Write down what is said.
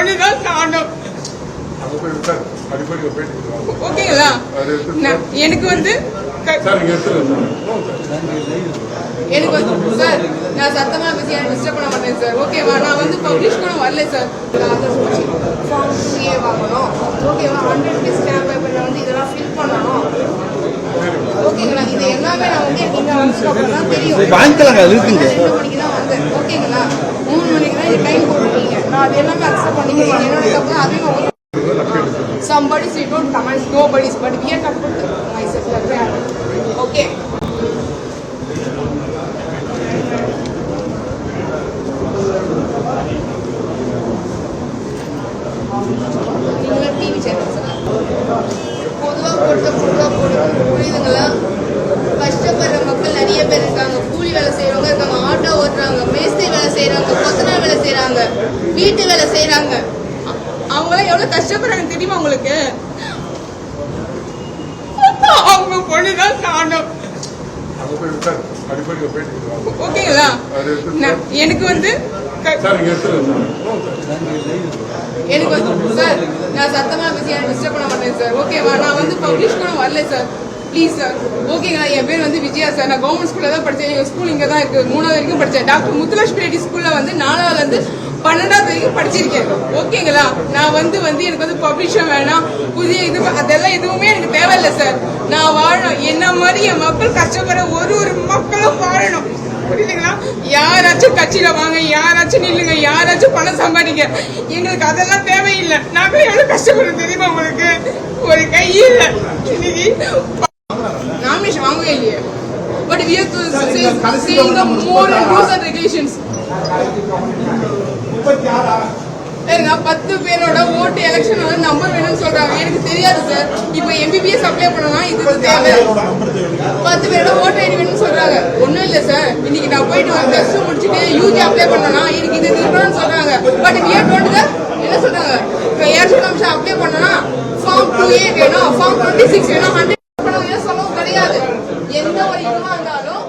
பொண்ணுதான் நானும். ஓகேங்களா? எனக்கு வந்து சார் நான் சத்தமா பேசி டிஸ்டர்ப் பண்ண மாட்டேன் சார். ஓகேவா? நான் வந்து பப்ளிஷ் கூட வரல சார். ஃபார்ம் 2A வாங்கணும். ஓகேவா? 100 rupees ஸ்டாம்ப் பேப்பர்ல வந்து இதெல்லாம் ஃபில் பண்ணணும். ஓகேங்களா? இது எல்லாமே நான் வந்து நீங்க வந்து தான் தெரியும். வாங்கிக்கலாங்க, இருக்குங்க. 2 மணிக்கு தான் வந்தேன். ஓகேங்களா? 3 மணிக்கு தான் இது டைம் போட்டுருக்கீங்க. நான் அது எல்லாமே அக்செப்ட் பண்ணிக்கிறேன். என்னோட தப்பு தான். அதையும் somebody's you don't comment, nobody's, but we are comfort myself. Okay. TV channels புரியுதுங்களா? கஷ்டப்படுற மக்கள் நிறைய பேர் இருக்காங்க. கூலி வேலை செய்யறவங்க இருக்காங்க, ஆட்டோ ஓட்டுறாங்க, மேஸ்திரி வேலை செய்யறாங்க, கொத்தனார் வேலை செய்யறாங்க, வீட்டு வேலை செய்யறாங்க. அவங்களாம் எவ்வளவு கஷ்டப்படுறாங்க தெரியுமா உங்களுக்கு? அவங்க பொண்ணுதான் நானும். ஓகேங்களா? எனக்கு வந்து சார் நான் சத்தமா பேசி டிஸ்டர்ப் பண்ண மாட்டேன் சார். ஓகேவா? நான் வந்து பப்ளிஷ் கூட வரல சார். Please sir. ஓகேங்களா? என் பேர் வந்து விஜயா சார். நான் கவர்மெண்ட் ஸ்கூல்ல தான் படித்தேன். எங்கள் ஸ்கூல் இங்கே தான் இருக்குது. 3வது வரைக்கும் படித்தேன். டாக்டர் முத்துலட்சுமி ரெட்டி ஸ்கூலில் வந்து 4வது 12வது வரைக்கும் படிச்சிருக்கேன். ஓகேங்களா? நான் வந்து எனக்கு வந்து பப்ளிஷம் வேணாம், புதிய இது அதெல்லாம் எதுவுமே எனக்கு தேவையில்லை சார். நான் வாழணும். என்ன மாதிரி என் மக்கள் கஷ்டப்படுற ஒரு மக்களும் வாழணும். புரியுதுங்களா? யாராச்சும் கட்சியில வாங்க, யாராச்சும் நில்லுங்க, யாராச்சும் பணம் சம்பாதிங்க. எங்களுக்கு அதெல்லாம் தேவையில்லை. நாங்களும் எவ்வளவு கஷ்டப்படுறோம் தெரியுமா உங்களுக்கு? ஒரு கை இல்லை. இன்னைக்கு நாமினேஷன் வாங்கவே இல்லையே. But we have to see the more rules and regulations. 10 பேரோட ஓட்டு எலெக்ஷனோட நம்பர் வேணும்னு சொல்றாங்க. எனக்கு தெரியாது சார். இப்போ MBBS அப்ளை பண்ணலாம், இது தேவை. 10 பேரோட ஓட்டு ஐடி வேணும்னு சொல்றாங்க. ஒன்றும் இல்லை சார். இன்னைக்கு நான் போயிட்டு ப்ளஸ் 2 முடிச்சுட்டு யூஜி அப்ளை பண்ணனா எனக்கு இது இருக்கணும்னு சொல்றாங்க. பட் என்ன சொல்றாங்க? இப்போ ஏர்சோல் அம்சம் அப்ளை பண்ணனா ஃபார்ம் 2A வேணும், ஃபார்ம் 26 வேணும், 100 சொல்லவும் கிடையாது. எந்த ஒரு இதுவாக இருந்தாலும்